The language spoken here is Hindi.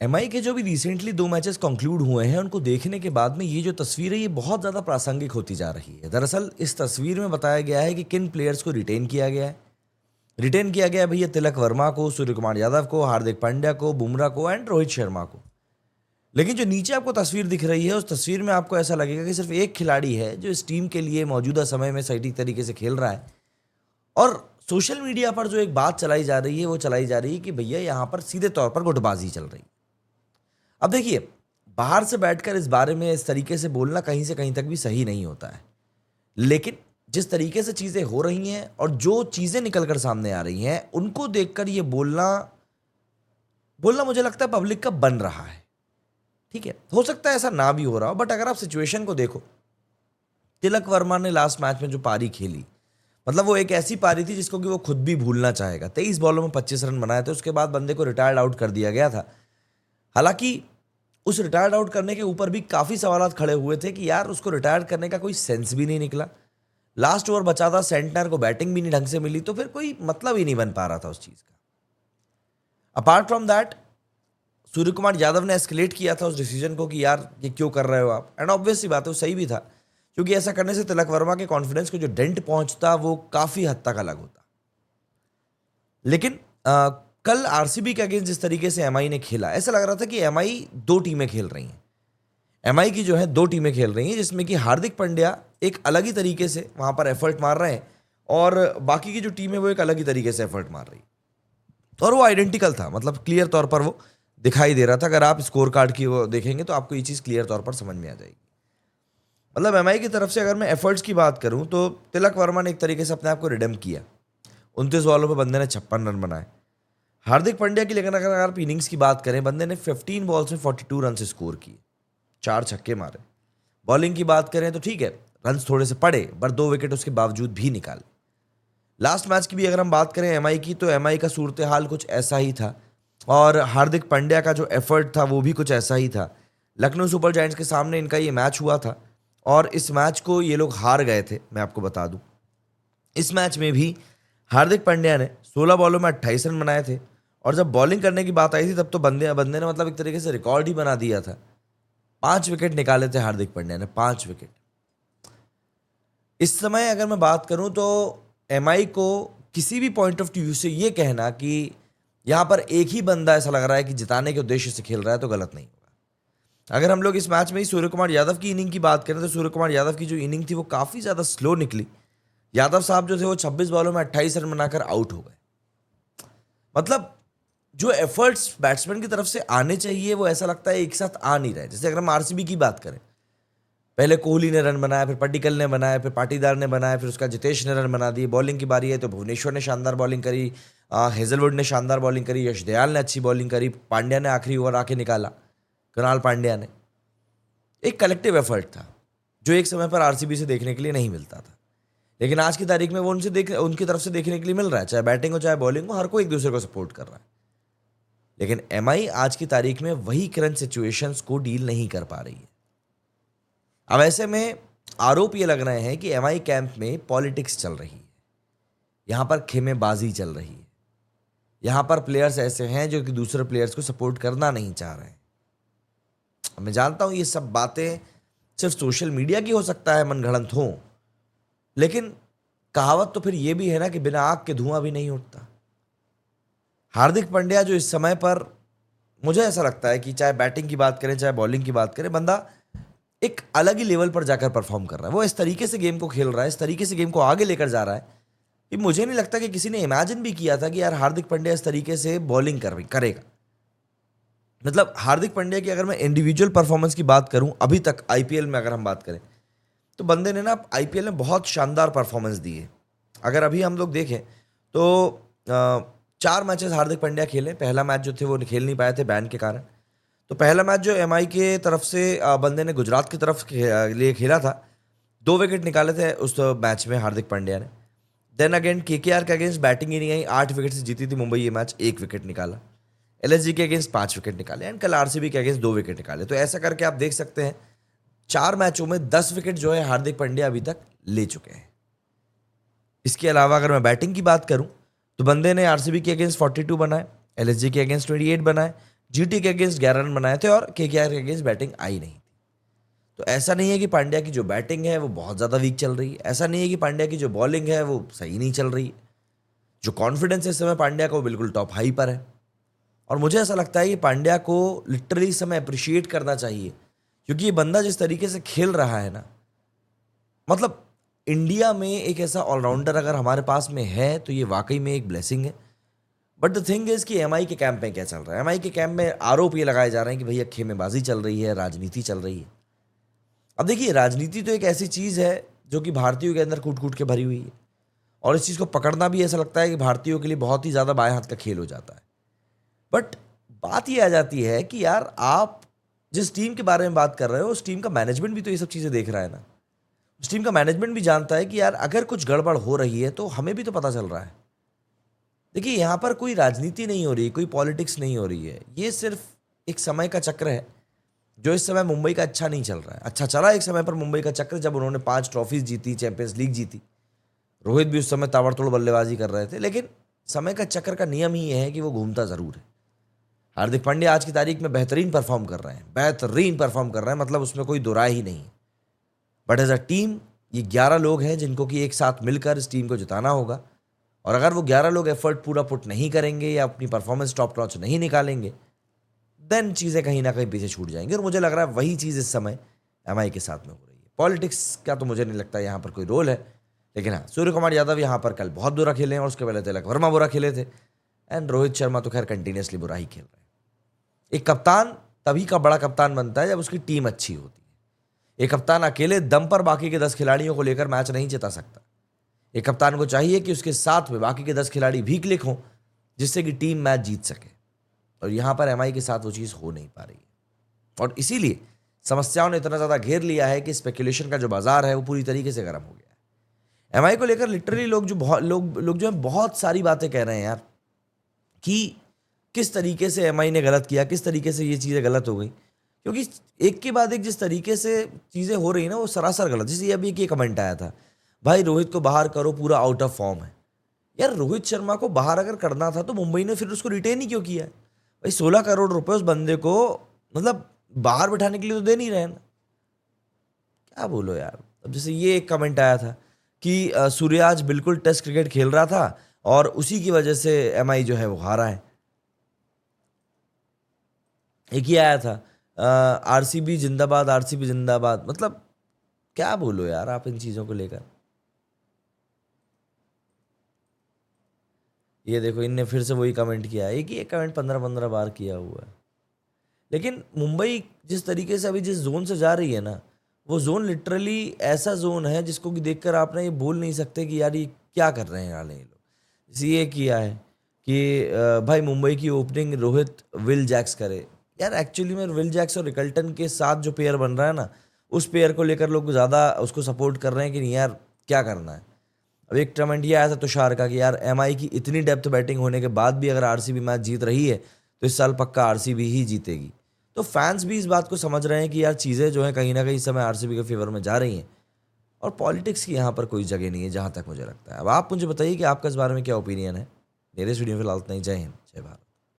एमआई के जो भी रिसेंटली 2 मैचेस कंक्लूड हुए हैं, उनको देखने के बाद में ये जो तस्वीर है, ये बहुत ज़्यादा प्रासंगिक होती जा रही है। दरअसल इस तस्वीर में बताया गया है कि किन प्लेयर्स को रिटेन किया गया है। रिटेन किया गया है भैया तिलक वर्मा को, सूर्य कुमार यादव को, हार्दिक पांड्या को, बुमराह को एंड रोहित शर्मा को। लेकिन जो नीचे आपको तस्वीर दिख रही है, उस तस्वीर में आपको ऐसा लगेगा कि सिर्फ एक खिलाड़ी है जो इस टीम के लिए मौजूदा समय में सही तरीके से खेल रहा है। और सोशल मीडिया पर जो एक बात चलाई जा रही है, वो चलाई जा रही है कि भैया यहाँ पर सीधे तौर पर गुटबाजी चल रही है। अब देखिए, बाहर से बैठकर इस बारे में इस तरीके से बोलना कहीं से कहीं तक भी सही नहीं होता है। लेकिन जिस तरीके से चीज़ें हो रही हैं और जो चीज़ें निकल कर सामने आ रही हैं, उनको देखकर ये बोलना बोलना मुझे लगता है पब्लिक का बन रहा है। ठीक है, हो सकता है ऐसा ना भी हो रहा हो, बट अगर आप सिचुएशन को देखो, तिलक वर्मा ने लास्ट मैच में जो पारी खेली, मतलब वो एक ऐसी पारी थी जिसको कि वो खुद भी भूलना चाहेगा। 23 बॉलों में 25 रन बनाए थे, उसके बाद बंदे को रिटायर्ड आउट कर दिया गया था। हालांकि उस रिटायर्ड आउट करने के ऊपर भी काफ़ी सवालात खड़े हुए थे कि यार उसको रिटायर करने का कोई सेंस भी नहीं निकला। लास्ट ओवर बचा था, सेंटनर को बैटिंग भी नहीं ढंग से मिली, तो फिर कोई मतलब ही नहीं बन पा रहा था उस चीज़ का। Apart from that, Surya Kumar Yadav ने एस्केलेट किया था उस डिसीजन को कि यार ये क्यों कर रहे हो आप, एंड ऑब्वियस सी बात है वो सही भी था, क्योंकि ऐसा करने से तिलक वर्मा के कॉन्फिडेंस को जो डेंट पहुंचता वो काफ़ी हद तक अलग होता। लेकिन कल आरसीबी के अगेंस्ट जिस तरीके से एमआई ने खेला, ऐसा लग रहा था कि एमआई दो टीमें खेल रही हैं। एमआई की जो है दो टीमें खेल रही हैं, जिसमें कि हार्दिक पांड्या एक अलग ही तरीके से वहां पर एफर्ट मार रहे हैं और बाकी की जो टीम है वो एक अलग ही तरीके से एफर्ट मार रही है। और वो आइडेंटिकल था, मतलब क्लियर तौर पर वो दिखाई दे रहा था। अगर आप स्कोर कार्ड की वो देखेंगे तो आपको ये चीज़ क्लियर तौर पर समझ में आ जाएगी। मतलब एमआई की तरफ से अगर मैं एफर्ट्स की बात करूं तो तिलक वर्मा ने एक तरीके से अपने आप को रिडेम किया। 29 बॉलों पर बंदे ने 56 रन बनाए। हार्दिक पांड्या की लेकिन अगर आप इनिंग्स की बात करें, बंदे ने 15 बॉल्स में 42 रन स्कोर किए, 4 छक्के मारे। बॉलिंग की बात करें तो ठीक है, रन्स थोड़े से पड़े, पर 2 विकेट उसके बावजूद भी निकाले। लास्ट मैच की भी अगर हम बात करें एमआई की, तो एमआई का सूरत हाल कुछ ऐसा ही था और हार्दिक पांड्या का जो एफर्ट था वो भी कुछ ऐसा ही था। लखनऊ सुपर जायंट्स के सामने इनका ये मैच हुआ था और इस मैच को ये लोग हार गए थे। मैं आपको बता दूं, इस मैच में भी हार्दिक पांड्या ने 16 बॉलों में 28 रन बनाए थे और जब बॉलिंग करने की बात आई थी तब तो बंदे बंदे ने मतलब एक तरीके से रिकॉर्ड ही बना दिया था। 5 विकेट निकाले थे हार्दिक पांड्या ने, 5 विकेट। इस समय अगर मैं बात करूं तो एमआई को किसी भी पॉइंट ऑफ व्यू से ये कहना कि यहां पर एक ही बंदा ऐसा लग रहा है कि जिताने के उद्देश्य से खेल रहा है तो गलत नहीं होगा। अगर हम लोग इस मैच में ही सूर्य कुमार यादव की इनिंग की बात करें तो सूर्य कुमार यादव की जो इनिंग थी वो काफ़ी ज़्यादा स्लो निकली। यादव साहब जो थे वो 26 बॉलों में 28 रन बनाकर आउट हो गए। मतलब जो एफर्ट्स बैट्समैन की तरफ से आने चाहिए वो ऐसा लगता है एक साथ आ नहीं रहे। जैसे अगर हम आरसीबी की बात करें, पहले कोहली ने रन बनाया, फिर पट्टिकल ने बनाया, फिर पाटीदार ने बनाया, फिर उसका जितेश ने रन बना दिए। बॉलिंग की बारी है तो भुवनेश्वर ने शानदार बॉलिंग करी, हेजलवुड ने शानदार बॉलिंग करी, यश दयाल ने अच्छी बॉलिंग करी, पांड्या ने आखिरी ओवर आके निकाला, कृणाल पांड्या ने। एक कलेक्टिव एफर्ट था जो एक समय पर आरसीबी से देखने के लिए नहीं मिलता था, लेकिन आज की तारीख में वो उनकी तरफ से देखने के लिए मिल रहा है। चाहे बैटिंग हो चाहे बॉलिंग हो, हर कोई एक दूसरे को सपोर्ट कर रहा है। लेकिन एमआई आज की तारीख में वही करंट सिचुएशंस को डील नहीं कर पा रही है। अब ऐसे में आरोप ये लग रहे हैं कि एमआई कैंप में पॉलिटिक्स चल रही है, यहां पर खेमेबाजी चल रही है, यहां पर प्लेयर्स ऐसे हैं जो कि दूसरे प्लेयर्स को सपोर्ट करना नहीं चाह रहे हैं। मैं जानता हूं ये सब बातें सिर्फ सोशल मीडिया की हो सकता है, मनगढ़ंत हो, लेकिन कहावत तो फिर ये भी है ना कि बिना आग के धुआं भी नहीं उठता। हार्दिक पांड्या जो इस समय पर, मुझे ऐसा लगता है कि चाहे बैटिंग की बात करें चाहे बॉलिंग की बात करें, बंदा एक अलग ही लेवल पर जाकर परफॉर्म कर रहा है। वो इस तरीके से गेम को खेल रहा है, इस तरीके से गेम को आगे लेकर जा रहा है कि मुझे नहीं लगता कि किसी ने इमेजिन भी किया था कि यार हार्दिक पांड्या इस तरीके से बॉलिंग करेगा। मतलब हार्दिक पांड्या की अगर मैं इंडिविजुअल परफॉर्मेंस की बात करूं, अभी तक आईपीएल में अगर हम बात करें तो बंदे ने ना आईपीएल में बहुत शानदार परफॉर्मेंस दी है। अगर अभी हम लोग देखें तो 4 मैचेस हार्दिक पांड्या खेले। पहला मैच जो थे वो खेल नहीं पाए थे बैन के कारण। तो पहला मैच जो एमआई के तरफ से बंदे ने गुजरात की तरफ लिए खेला था, 2 विकेट निकाले थे उस मैच में हार्दिक पांड्या ने। देन अगेन केकेआर के अगेंस्ट बैटिंग ही नहीं आई, 8 विकेट से जीती थी मुंबई ये मैच, 1 विकेट निकाला। एलएसजी के अगेंस्ट 5 विकेट निकाले एंड कल आरसीबी के अगेंस्ट 2 विकेट निकाले। तो ऐसा करके आप देख सकते हैं 4 मैचों में 10 विकेट जो है हार्दिक पांड्या अभी तक ले चुके हैं। इसके अलावा अगर मैं बैटिंग की बात करूं तो बंदे ने आरसीबी के अगेंस्ट 42 बनाए, एलएसजी के अगेंस्ट 28 बनाए, जीटी के अगेंस्ट 11 रन बनाए थे और केकेआर के अगेंस्ट बैटिंग आई नहीं थी। तो ऐसा नहीं है कि पांड्या की जो बैटिंग है वो बहुत ज़्यादा वीक चल रही है, ऐसा नहीं है कि पांड्या की जो बॉलिंग है वो सही नहीं चल रही है। जो कॉन्फिडेंस है इस समय पांड्या को बिल्कुल टॉप हाई पर है। और मुझे ऐसा लगता है कि पांड्या को लिटरली इस समय अप्रिशिएट करना चाहिए, क्योंकि ये बंदा जिस तरीके से खेल रहा है ना, मतलब इंडिया में एक ऐसा ऑलराउंडर अगर हमारे पास में है तो ये वाकई में एक ब्लेसिंग है। बट द थिंग इज कि एमआई के कैंप में क्या चल रहा है, एमआई के कैंप में आरोप ये लगाए जा रहे हैं कि भैया खेमेबाजी चल रही है, राजनीति चल रही है। अब देखिए, राजनीति तो एक ऐसी चीज़ है जो कि भारतीयों के अंदर कूट कूट के भरी हुई है, और इस चीज़ को पकड़ना भी ऐसा लगता है कि भारतीयों के लिए बहुत ही ज़्यादा बाएं हाथ का खेल हो जाता है। बट बात ये आ जाती है कि यार, आप जिस टीम के बारे में बात कर रहे हो उस टीम का मैनेजमेंट भी तो ये सब चीज़ें देख रहा है ना। उस टीम का मैनेजमेंट भी जानता है कि यार अगर कुछ गड़बड़ हो रही है तो हमें भी तो पता चल रहा है। देखिए, यहाँ पर कोई राजनीति नहीं हो रही, कोई पॉलिटिक्स नहीं हो रही है, ये सिर्फ एक समय का चक्र है जो इस समय मुंबई का अच्छा नहीं चल रहा है। अच्छा चला एक समय पर मुंबई का चक्र, जब उन्होंने 5 ट्रॉफीज जीती, चैंपियंस लीग जीती, रोहित भी उस समय ताबड़तोड़ बल्लेबाजी कर रहे थे। लेकिन समय का चक्कर का नियम ही है कि वो घूमता ज़रूर है। हार्दिक पांड्या आज की तारीख में बेहतरीन परफॉर्म कर रहे हैं, बेहतरीन परफॉर्म कर रहे हैं, मतलब उसमें कोई दो राय ही नहीं है। बट एज अ टीम ये 11 लोग हैं जिनको कि एक साथ मिलकर इस टीम को जिताना होगा, और अगर वो 11 लोग एफर्ट पूरा पुट नहीं करेंगे या अपनी परफॉर्मेंस टॉप नॉच नहीं निकालेंगे, देन चीज़ें कहीं ना कहीं पीछे छूट जाएंगी। और मुझे लग रहा है वही चीज़ इस समय एमआई के साथ में हो रही है। पॉलिटिक्स का तो मुझे नहीं लगता यहाँ पर कोई रोल है, लेकिन हाँ, सूर्य कुमार यादव यहाँ पर कल बहुत बुरा खेले हैं और उसके पहले तिलक वर्मा बुरा खेले थे, एंड रोहित शर्मा तो खैर कंटिन्यूसली बुरा ही खेल रहे हैं। एक कप्तान तभी का बड़ा कप्तान बनता है जब उसकी टीम अच्छी होती है। एक कप्तान अकेले दम पर बाकी के 10 खिलाड़ियों को लेकर मैच नहीं जिता सकता। एक कप्तान को चाहिए कि उसके साथ में बाकी के 10 खिलाड़ी भी क्लिक हों, जिससे कि टीम मैच जीत सके, और यहां पर एमआई के साथ वो चीज़ हो नहीं पा रही है। और इसीलिए समस्याओं ने इतना ज़्यादा घेर लिया है कि स्पेकुलेशन का जो बाजार है वो पूरी तरीके से गर्म हो गया है। एमआई को लेकर लिटरली लोग जो है बहुत सारी बातें कह रहे हैं यार, कि किस तरीके से एमआई ने गलत किया, किस तरीके से ये चीज़ें गलत हो गई। क्योंकि एक के बाद एक जिस तरीके से चीज़ें हो रही ना, वो सरासर गलत। जैसे अभी एक कमेंट आया था, भाई रोहित को बाहर करो, पूरा आउट ऑफ फॉर्म है। यार, रोहित शर्मा को बाहर अगर करना था तो मुंबई ने फिर उसको रिटेन ही क्यों किया है? भाई 16 करोड़ रुपए उस बंदे को मतलब बाहर बिठाने के लिए तो दे नहीं रहे ना। क्या बोलो यार। अब जैसे ये एक कमेंट आया था कि सूर्याज बिल्कुल टेस्ट क्रिकेट खेल रहा था और उसी की वजह से एमआई जो है वो हारा है। एक ही आया था, आरसीबी जिंदाबाद, आरसीबी जिंदाबाद। मतलब क्या बोलो यार आप इन चीज़ों को लेकर। ये देखो, इनने फिर से वही कमेंट किया है, एक ही एक कमेंट 15-15 बार किया हुआ है। लेकिन मुंबई जिस तरीके से अभी जिस जोन से जा रही है ना, वो जोन लिटरली ऐसा जोन है जिसको कि देखकर आप ना ये बोल नहीं सकते कि यार ये क्या कर रहे हैं यार ये लोग। जैसे ये किया है कि भाई मुंबई की ओपनिंग रोहित विल जैक्स करे। यार एक्चुअली में विल जैक्स और रिकल्टन के साथ जो पेयर बन रहा है ना, उस पेयर को लेकर लोग ज़्यादा उसको सपोर्ट कर रहे हैं कि नहीं यार क्या करना है। अब एक कमेंट ये आया था तुषार का कि यार एमआई की इतनी डेप्थ बैटिंग होने के बाद भी अगर आरसीबी मैच जीत रही है तो इस साल पक्का आरसीबी ही जीतेगी। तो फैंस भी इस बात को समझ रहे हैं कि यार चीज़ें जो है कहीं ना कहीं इस समय आरसीबी के फेवर में जा रही हैं, और पॉलिटिक्स की यहाँ पर कोई जगह नहीं है जहाँ तक मुझे लगता है। अब आप मुझे बताइए कि आपका इस बारे में क्या ओपिनियन है। मेरे इस वीडियो में फिलहाल इतना ही। जय हिंद, जय भारत।